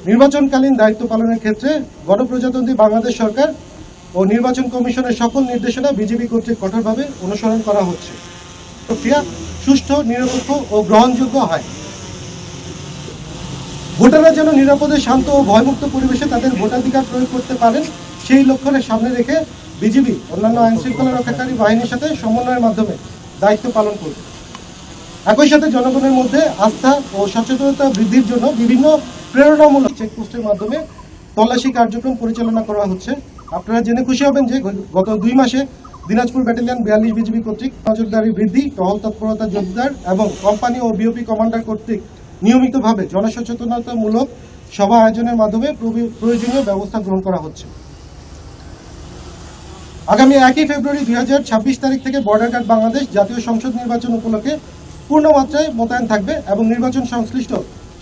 নির্বাচনকালীন দায়িত্ব পালনের ক্ষেত্রে গণপ্রজাতন্ত্রী বাংলাদেশ সরকার ও নির্বাচন কমিশনের সকল নির্দেশনা বিজেপি কর্তৃক কঠোরভাবে অনুসরণ করা হচ্ছে। প্রক্রিয়া সুষ্ঠু, নিরপেক্ষ ও গ্রহণযোগ্য হয়। ভোটাররা যেন নিরাপদে, শান্ত ও ভয়মুক্ত পরিবেশে তাদের ভোটাধিকার প্রয়োগ করতে পারেন, সেই লক্ষ্যকে সামনে রেখে বিজিবি অন্যান্য আইন শৃঙ্খলা রক্ষাকারী বাহিনীর সাথে সমন্বয়ের মাধ্যমে দায়িত্ব পালন করবে। একই সাথে জনগণের মধ্যে আস্থা ও সচেতনতা বৃদ্ধির জন্য বিভিন্ন প্রেরণামূলক চেকপোস্টের মাধ্যমে তল্লাশি কার্যক্রম পরিচালনা করা হচ্ছে। আপনারা জেনে খুশি হবেন যে গত 2 মাসে দিনাজপুর ব্যাটালিয়ন 42 বিজিবি কর্তৃক নজরদারি বৃদ্ধি, টহল তৎপরতা জোরদার এবং কোম্পানি ও বিওপি কমান্ডার কর্তৃক নিয়মিতভাবে জনসচেতনতামূলক সভা আয়োজনের মাধ্যমে প্রয়োজনীয় ব্যবস্থা গ্রহণ করা হচ্ছে। আগামী 1 ফেব্রুয়ারি 2026 তারিখ থেকে বর্ডার গার্ড বাংলাদেশ জাতীয় সংসদ নির্বাচন উপলক্ষে পূর্ণমাত্রায় মোতায়েন থাকবে এবং নির্বাচন সংশ্লিষ্ট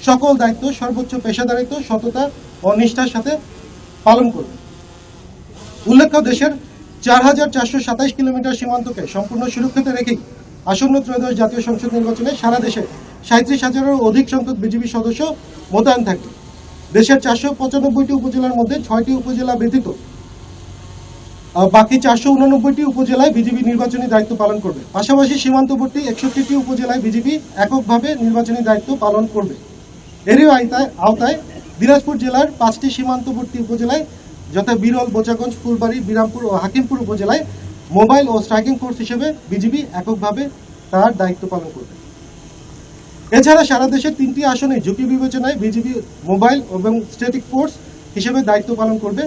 সকল দায়িত্ব সর্বোচ্চ পেশাদারিত্ব, সততা ও নিষ্ঠার সাথে পালন করবে। উল্লেখ্য, দেশের 4427 কিলোমিটার সীমান্তকে সম্পূর্ণ সুরক্ষিত রেখেই আসন্ন ত্রয়োদশ জাতীয় সংসদ নির্বাচনে সারা দেশে 37,000-এরও অধিক সংখ্যক বিজিবি সদস্য মোতায়েন থাকবে। দেশের 495টি উপজেলার মধ্যে 6টি উপজেলা ব্যতীত বাকি 489টি উপজেলায় বিজিবি নির্বাচনী দায়িত্ব পালন করবে। পাশাপাশি সীমান্তবর্তী 61টি উপজেলায় বিজিবি এককভাবে নির্বাচনী দায়িত্ব পালন করবে। এরই আওতায় দিনাজপুর জেলার 5টি সীমান্তবর্তী উপজেলায় যথা বিরল, বোচাগঞ্জ, ফুলবাড়ী, বিরামপুর ও হাকিমপুর উপজেলায় মোবাইল ও স্ট্রাইকিং ফোর্স হিসেবে বিজিবি এককভাবে তার দায়িত্ব পালন করবে। এছাড়া সারা দেশের 3টি আসনে ঝুঁকি বিবেচনায় বিজিবি মোবাইল এবং স্ট্যাটিক ফোর্স হিসেবে দায়িত্ব পালন করবে।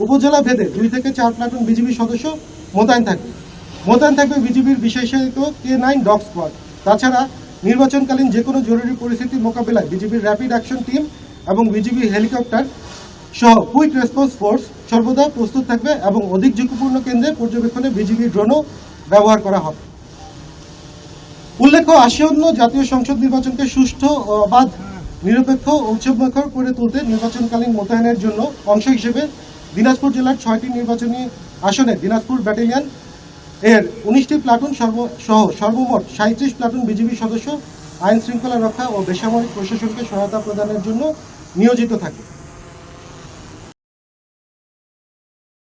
উপজেলা ভেদে 2 থেকে 4 প্লাটুন বিজিবি সদস্য মোতায়েন থাকবে বিজিবির বিশেষায়িত K9 ডগ স্কোয়াড। তাছাড়া নির্বাচনকালীন যে কোনো জরুরি পরিস্থিতি মোকাবিলায় বিজিবির র্যাপিড অ্যাকশন টিম এবং বিজিবি হেলিকপ্টার সহ কুইক রেসপন্স ফোর্স সর্বদা প্রস্তুত থাকবে এবং অধিক ঝুঁকিপূর্ণ কেন্দ্রে পর্যবেক্ষণে বিজিবি ড্রোনও ব্যবহার করা হবে। উল্লেখ্য, আসন্ন জাতীয় সংসদ নির্বাচনকে সুষ্ঠু, অবাধ, নিরপেক্ষ ও উৎসবমুখর করে তুলতে নির্বাচনকালীন মোতায়েনের জন্য অংশ হিসেবে দিনাজপুর জেলার 6টি নির্বাচনী আসনে দিনাজপুর ব্যাটালিয়ন এর 19টি প্লাটুন সহ সর্বমোট 37 প্লাটুন বিজিবি সদস্য আইন শৃঙ্খলা রক্ষা ও বেসামরিক প্রশাসনকে সহায়তা প্রদানের জন্য নিয়োজিত থাকে।